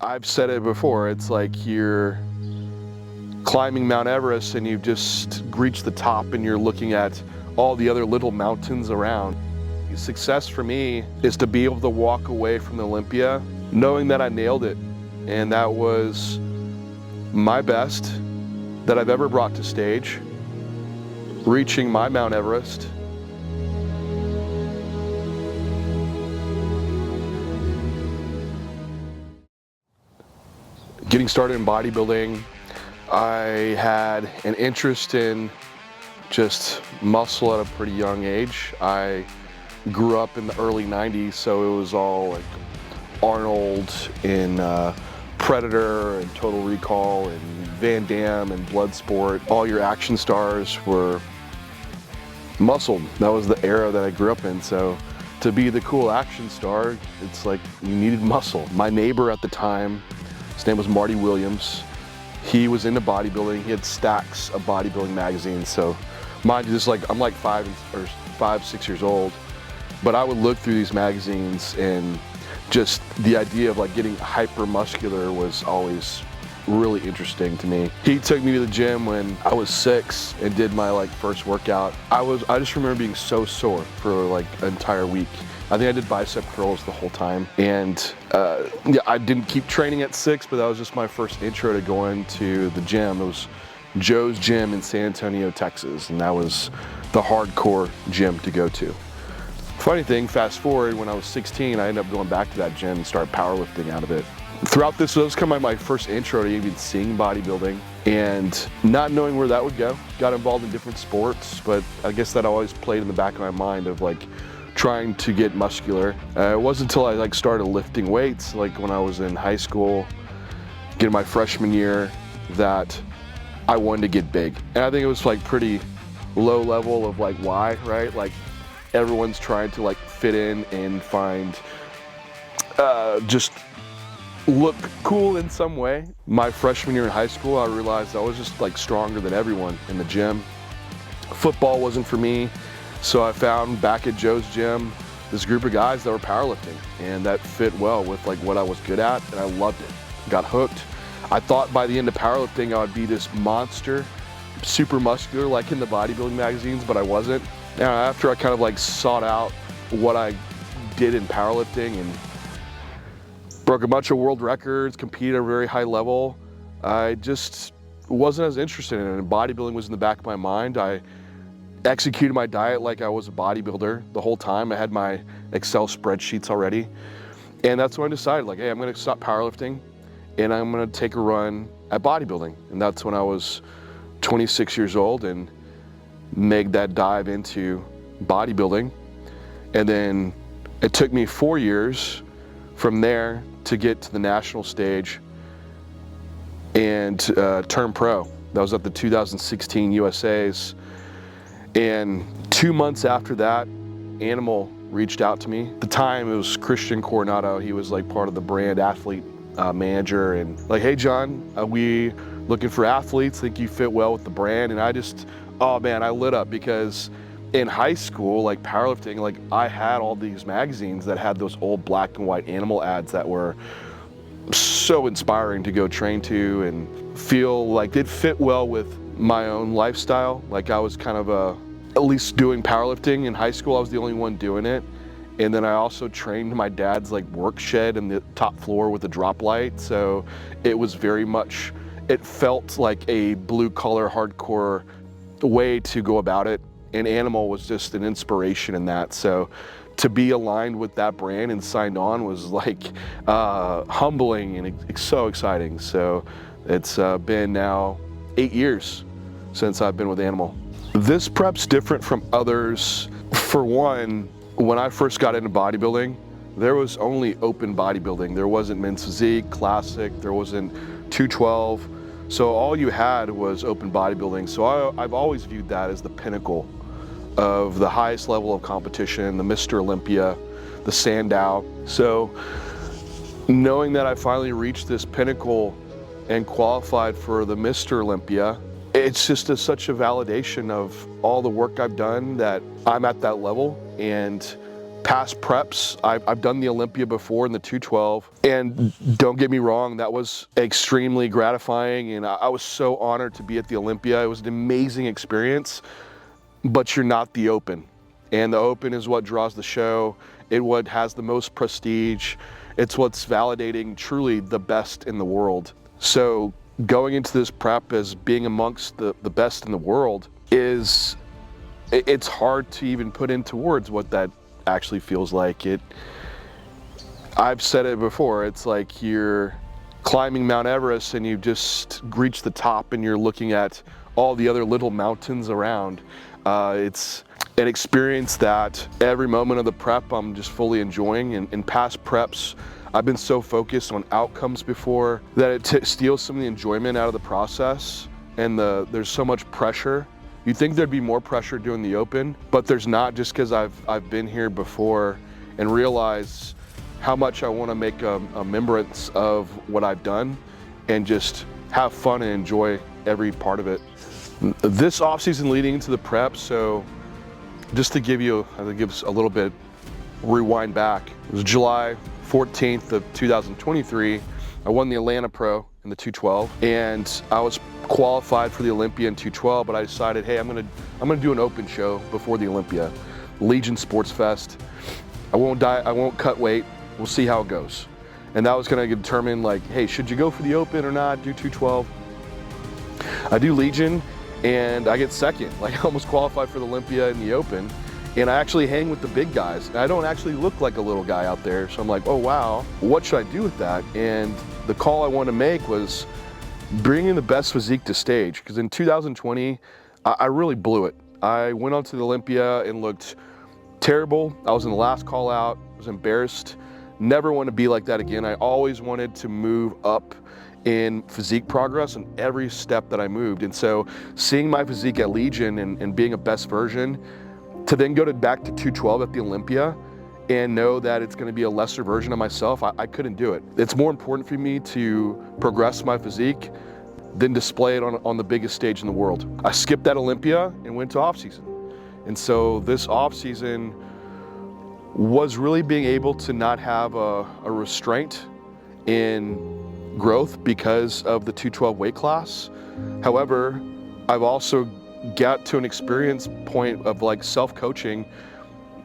I've said it before, it's like you're climbing Mount Everest and you've just reached the top and you're looking at all the other little mountains around. Success for me is to be able to walk away from the Olympia knowing that I nailed it, and that was my best that I've ever brought to stage, reaching my Mount Everest. Getting started in bodybuilding, I had an interest in just muscle at a pretty young age. I grew up in the early 90s, so it was all like Arnold and Predator and Total Recall and Van Damme and Bloodsport. All your action stars were muscled. That was the era that I grew up in. So to be the cool action star, it's like you needed muscle. My neighbor at the time, his name was Marty Williams. He was into bodybuilding. He had stacks of bodybuilding magazines. So mind you, this is like, I'm like 6 years old, but I would look through these magazines and just the idea of like getting hyper muscular was always really interesting to me. He took me to the gym when I was 6 and did my like first workout. I just remember being so sore for like an entire week. I think I did bicep curls the whole time. And yeah, I didn't keep training at 6, but that was just my first intro to going to the gym. It was Joe's Gym in San Antonio, Texas, and that was the hardcore gym to go to. Funny thing, fast forward, when I was 16, I ended up going back to that gym and started powerlifting out of it. Throughout this, that was kind of my first intro to even seeing bodybuilding and not knowing where that would go. Got involved in different sports, but I guess that always played in the back of my mind of like trying to get muscular. It wasn't until I like started lifting weights, like when I was in high school, getting my freshman year, that I wanted to get big. And I think it was like pretty low level of like why, right? Like everyone's trying to like fit in and find, just look cool in some way. My freshman year in high school, I realized I was just like stronger than everyone in the gym. Football wasn't for me, so I found back at Joe's Gym this group of guys that were powerlifting, and that fit well with like what I was good at, and I loved it. Got hooked. I thought by the end of powerlifting I would be this monster, super muscular like in the bodybuilding magazines, but I wasn't. And after I kind of like sought out what I did in powerlifting and broke a bunch of world records, competed at a very high level, I just wasn't as interested in it. And bodybuilding was in the back of my mind. I executed my diet like I was a bodybuilder the whole time. I had my Excel spreadsheets already. And that's when I decided, like, hey, I'm gonna stop powerlifting and I'm gonna take a run at bodybuilding. And that's when I was 26 years old and made that dive into bodybuilding. And then it took me 4 years from there to get to the national stage and turn pro. That was at the 2016 USA's. And 2 months after that, Animal reached out to me. At the time, it was Christian Coronado. He was like part of the brand athlete manager, and like, hey John, we looking for athletes, think you fit well with the brand. And I just, oh man, I lit up, because in high school, like powerlifting, like I had all these magazines that had those old black and white Animal ads that were so inspiring to go train to and feel like it fit well with my own lifestyle. Like I was kind of at least doing powerlifting in high school. I was the only one doing it. And then I also trained my dad's like work shed in the top floor with a drop light. So it was very much, it felt like a blue collar hardcore way to go about it. And Animal was just an inspiration in that. So to be aligned with that brand and signed on was like humbling and so exciting. So it's been now 8 years since I've been with Animal. This prep's different from others. For one, when I first got into bodybuilding, there was only open bodybuilding. There wasn't men's physique, classic, there wasn't 212. So all you had was open bodybuilding. So I've always viewed that as the pinnacle of the highest level of competition, the Mr. Olympia, the Sandow. So knowing that I finally reached this pinnacle and qualified for the Mr. Olympia, it's just such a validation of all the work I've done that I'm at that level, and past preps, I've done the Olympia before in the 212, and don't get me wrong, that was extremely gratifying, and I was so honored to be at the Olympia. It was an amazing experience, but you're not the Open, and the Open is what draws the show. It's what has the most prestige. It's what's validating truly the best in the world. So going into this prep as being amongst the best in the world it's hard to even put into words what that actually feels like. I've said it before, it's like you're climbing Mount Everest and you just reached the top and you're looking at all the other little mountains around. It's an experience that every moment of the prep I'm just fully enjoying. And in past preps, I've been so focused on outcomes before that it steals some of the enjoyment out of the process, and there's so much pressure. You'd think there'd be more pressure doing the Open, but there's not, just because I've been here before and realize how much I want to make a remembrance of what I've done and just have fun and enjoy every part of it. This off-season leading into the prep, so just to give you, I think gives a little bit rewind back. It was July 14th of 2023. I won the Atlanta Pro in the 212, and I was qualified for the Olympia in 212, but I decided, hey, I'm gonna do an Open show before the Olympia, Legion Sports Fest. I won't cut weight. We'll see how it goes. And that was gonna determine, like, hey, should you go for the Open or not? Do 212. I do Legion, and I get second. Like, I almost qualified for the Olympia and the Open. And I actually hang with the big guys. I don't actually look like a little guy out there. So I'm like, oh wow, what should I do with that? And the call I wanted to make was bringing the best physique to stage. Because in 2020, I really blew it. I went onto the Olympia and looked terrible. I was in the last call out, I was embarrassed. Never want to be like that again. I always wanted to move up in physique progress in every step that I moved. And so seeing my physique at Legion and being a best version, to then go back to 212 at the Olympia and know that it's going to be a lesser version of myself, I couldn't do it. It's more important for me to progress my physique than display it on the biggest stage in the world. I skipped that Olympia and went to off-season. And so this off-season was really being able to not have a restraint in growth because of the 212 weight class. However, I've also got to an experience point of like self-coaching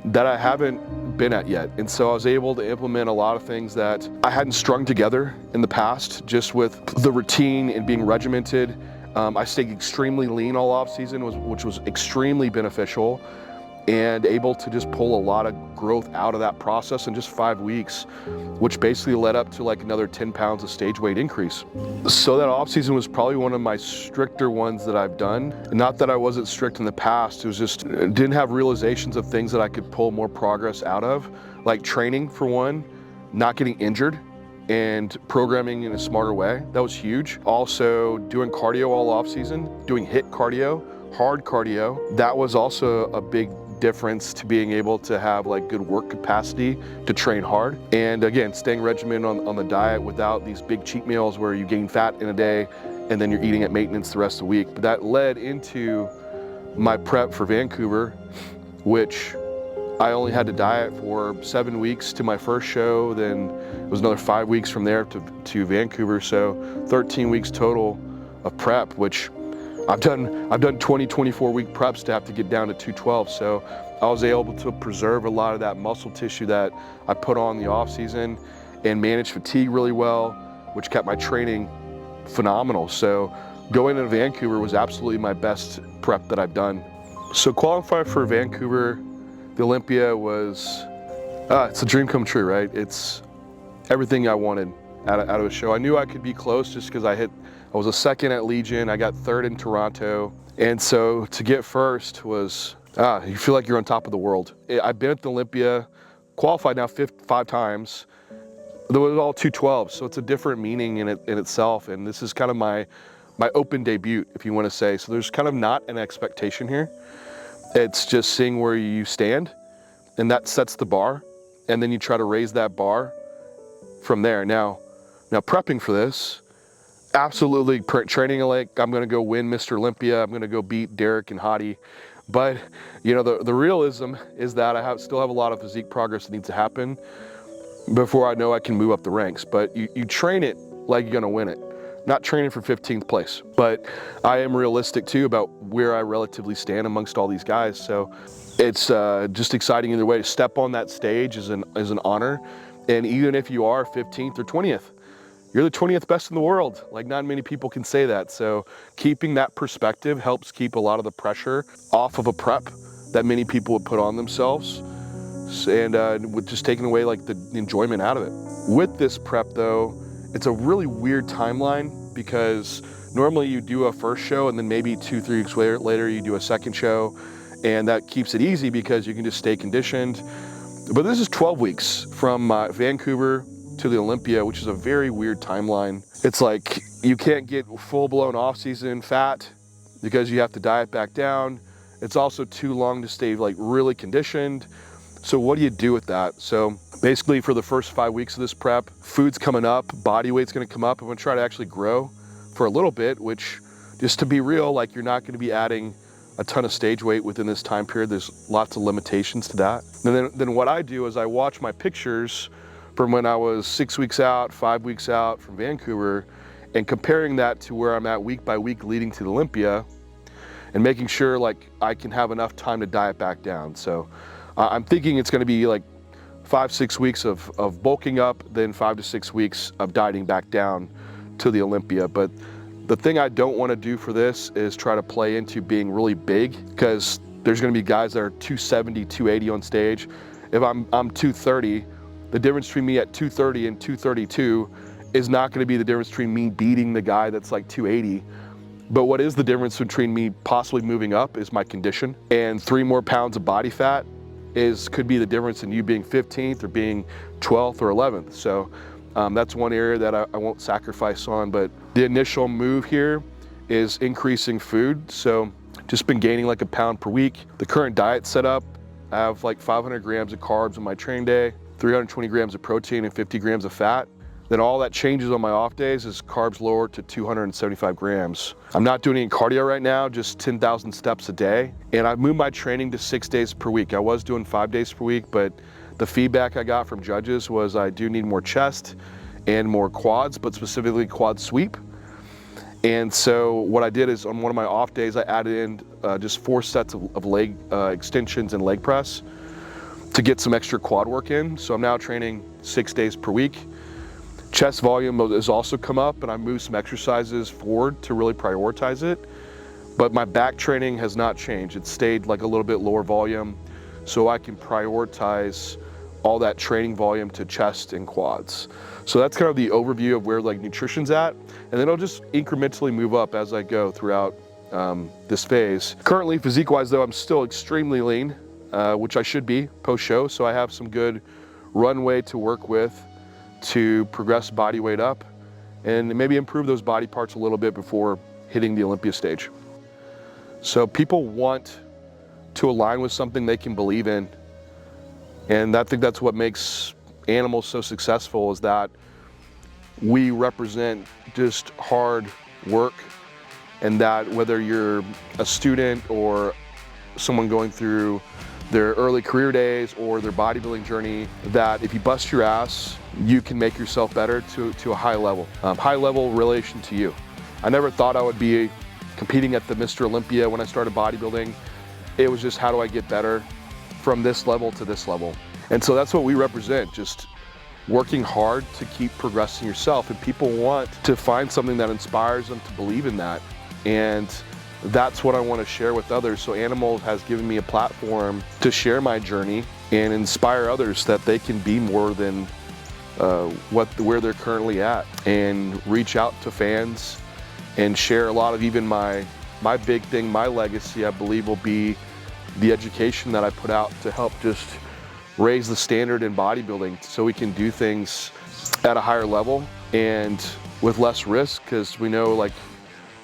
that I haven't been at yet. And so I was able to implement a lot of things that I hadn't strung together in the past, just with the routine and being regimented. I stayed extremely lean all off season, which was extremely beneficial, and able to just pull a lot of growth out of that process in just 5 weeks, which basically led up to like another 10 pounds of stage weight increase. So that off season was probably one of my stricter ones that I've done. Not that I wasn't strict in the past, it was just, didn't have realizations of things that I could pull more progress out of, like training for one, not getting injured, and programming in a smarter way. That was huge. Also doing cardio all off season, doing HIIT cardio, hard cardio. That was also a big difference to being able to have like good work capacity to train hard. And again, staying regimented on the diet without these big cheat meals where you gain fat in a day and then you're eating at maintenance the rest of the week. But that led into my prep for Vancouver, which I only had to diet for 7 weeks to my first show. Then it was another 5 weeks from there to Vancouver. So 13 weeks total of prep, which I've done 20, 24 week preps to have to get down to 212. So I was able to preserve a lot of that muscle tissue that I put on the off season and manage fatigue really well, which kept my training phenomenal. So going to Vancouver was absolutely my best prep that I've done. So qualifying for Vancouver, the Olympia was, it's a dream come true, right? It's everything I wanted out of a show. I knew I could be close just because I was a second at Legion, I got third in Toronto. And so to get first was, you feel like you're on top of the world. I've been at the Olympia, qualified now 5 times. It was all 212, so it's a different meaning in itself. And this is kind of my Open debut, if you want to say. So there's kind of not an expectation here. It's just seeing where you stand, and that sets the bar. And then you try to raise that bar from there. Now prepping for this, absolutely training like I'm gonna go win Mr. Olympia, I'm gonna go beat Derek and Hadi. But you know, the realism is that I still have a lot of physique progress that needs to happen before I know I can move up the ranks. But you train it like you're gonna win it. Not training for 15th place, but I am realistic too about where I relatively stand amongst all these guys. So it's just exciting either way. To step on that stage is an honor. And even if you are 15th or 20th, you're the 20th best in the world. Like, not many people can say that. So keeping that perspective helps keep a lot of the pressure off of a prep that many people would put on themselves, and with just taking away like the enjoyment out of it. With this prep though, it's a really weird timeline, because normally you do a first show and then maybe 2-3 weeks later you do a second show, and that keeps it easy because you can just stay conditioned. But this is 12 weeks from Vancouver to the Olympia, which is a very weird timeline. It's like you can't get full-blown off-season fat because you have to diet back down. It's also too long to stay like really conditioned. So what do you do with that? So basically for the first 5 weeks of this prep, food's coming up, body weight's gonna come up. I'm gonna try to actually grow for a little bit, which, just to be real, like, you're not gonna be adding a ton of stage weight within this time period. There's lots of limitations to that. And then what I do is I watch my pictures from when I was 6 weeks out, 5 weeks out from Vancouver, and comparing that to where I'm at week by week leading to the Olympia, and making sure like I can have enough time to diet back down. So I'm thinking it's gonna be like 5-6 weeks of bulking up, then 5 to 6 weeks of dieting back down to the Olympia. But the thing I don't wanna do for this is try to play into being really big, because there's gonna be guys that are 270, 280 on stage. If I'm 230, the difference between me at 230 and 232 is not gonna be the difference between me beating the guy that's like 280. But what is the difference between me possibly moving up is my condition. And 3 more pounds of body fat could be the difference in you being 15th or being 12th or 11th. So that's one area that I won't sacrifice on. But the initial move here is increasing food. So just been gaining like a pound per week. The current diet setup, I have like 500 grams of carbs on my train day, 320 grams of protein and 50 grams of fat. Then all that changes on my off days is carbs lower to 275 grams. I'm not doing any cardio right now, just 10,000 steps a day. And I've moved my training to 6 days per week. I was doing 5 days per week, but the feedback I got from judges was I do need more chest and more quads, but specifically quad sweep. And so what I did is on one of my off days, I added in just 4 sets of leg extensions and leg press to get some extra quad work in. So I'm now training 6 days per week. Chest volume has also come up, and I moved some exercises forward to really prioritize it. But my back training has not changed. It's stayed like a little bit lower volume, so I can prioritize all that training volume to chest and quads. So that's kind of the overview of where like nutrition's at, and then I'll just incrementally move up as I go throughout this phase. Currently, physique-wise though, I'm still extremely lean, which I should be post-show, so I have some good runway to work with to progress body weight up and maybe improve those body parts a little bit before hitting the Olympia stage. So people want to align with something they can believe in. And I think that's what makes animals so successful, is that we represent just hard work, and that whether you're a student or someone going through their early career days or their bodybuilding journey, that if you bust your ass, you can make yourself better to a high level relation to you. I never thought I would be competing at the Mr. Olympia when I started bodybuilding. It was just, how do I get better from this level to this level? And so that's what we represent, just working hard to keep progressing yourself. And people want to find something that inspires them to believe in that. And that's what I want to share with others. So Animal has given me a platform to share my journey and inspire others that they can be more than where they're currently at, and reach out to fans and share a lot of even my big thing, my legacy, I believe, will be the education that I put out to help just raise the standard in bodybuilding, so we can do things at a higher level and with less risk, because we know like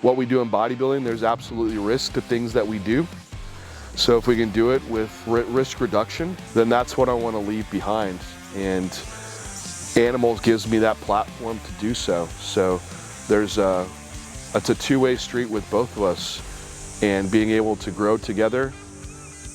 what we do in bodybuilding, there's absolutely risk to things that we do. So if we can do it with risk reduction, then that's what I want to leave behind. And Animals gives me that platform to do so. So it's a two-way street with both of us, and being able to grow together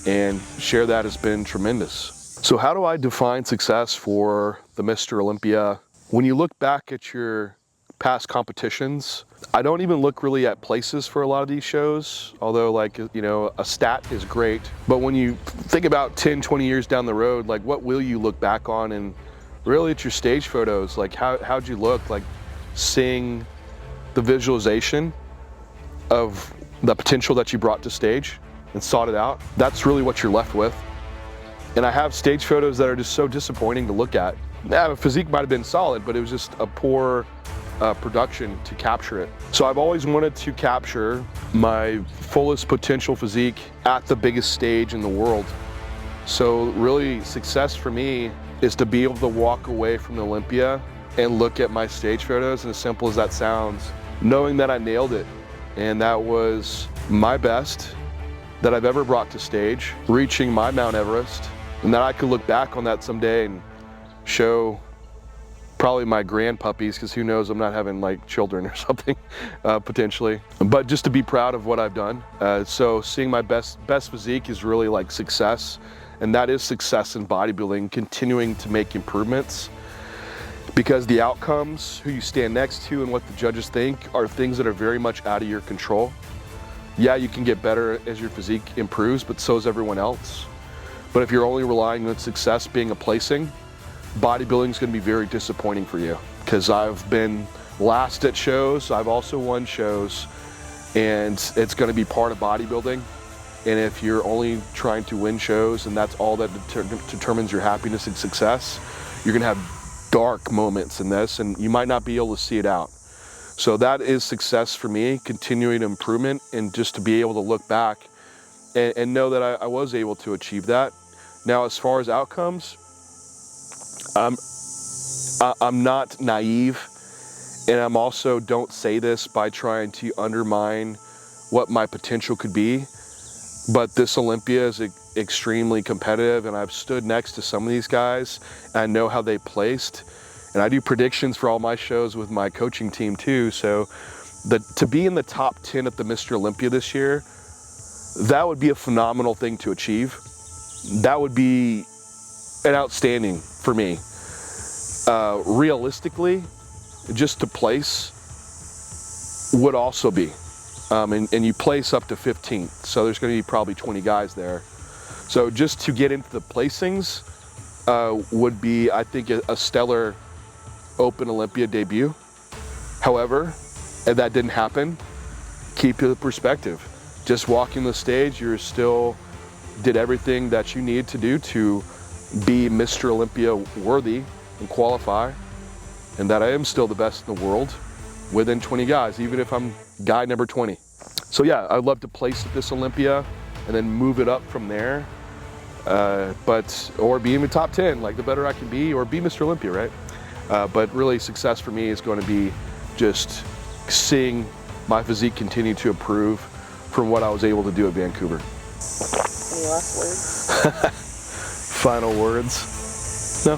and share that has been tremendous. So how do I define success for the Mr. Olympia? When you look back at your past competitions, I don't even look really at places for a lot of these shows, although like, you know, a stat is great. But when you think about 10, 20 years down the road, like what will you look back on? And really it's your stage photos. Like how'd you look? Like seeing the visualization of the potential that you brought to stage and sought it out. That's really what you're left with. And I have stage photos that are just so disappointing to look at. Yeah, physique might have been solid, but it was just a poor production to capture it. So I've always wanted to capture my fullest potential physique at the biggest stage in the world. So really success for me is to be able to walk away from the Olympia and look at my stage photos, and as simple as that sounds, knowing that I nailed it. And that was my best that I've ever brought to stage, reaching my Mount Everest, and that I could look back on that someday and show probably my grandpuppies, because who knows, I'm not having like children or something, potentially. But just to be proud of what I've done. So seeing my best physique is really like success, and that is success in bodybuilding, continuing to make improvements. Because the outcomes, who you stand next to and what the judges think, are things that are very much out of your control. Yeah, you can get better as your physique improves, but so is everyone else. But if you're only relying on success being a placing, bodybuilding is going to be very disappointing for you. Because I've been last at shows, I've also won shows, and it's going to be part of bodybuilding. And if you're only trying to win shows and that's all that determines your happiness and success, you're going to have dark moments in this, and you might not be able to see it out. So that is success for me, continuing improvement, and just to be able to look back and know that I was able to achieve that. Now, as far as outcomes, I'm not naive, and I'm also don't say this by trying to undermine what my potential could be, but this Olympia is extremely competitive, and I've stood next to some of these guys, and I know how they placed, and I do predictions for all my shows with my coaching team too. So to be in the top 10 at the Mr. Olympia this year, that would be a phenomenal thing to achieve. That would be an outstanding for me. Realistically, just to place would also be, and you place up to 15th, so there's going to be probably 20 guys there. So just to get into the placings would be, I think, a stellar Open Olympia debut. However, if that didn't happen, keep the perspective. Just walking the stage, you still did everything that you needed to do to be Mr. Olympia worthy and qualify, and that I am still the best in the world within 20 guys, even if I'm guy number 20. So yeah, I'd love to place at this Olympia and then move it up from there, or be in the top 10, like the better I can be, or be Mr. Olympia, right? But really success for me is going to be just seeing my physique continue to improve from what I was able to do at Vancouver. Any last words? Final words? No. I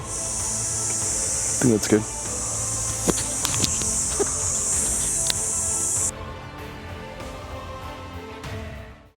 think that's good.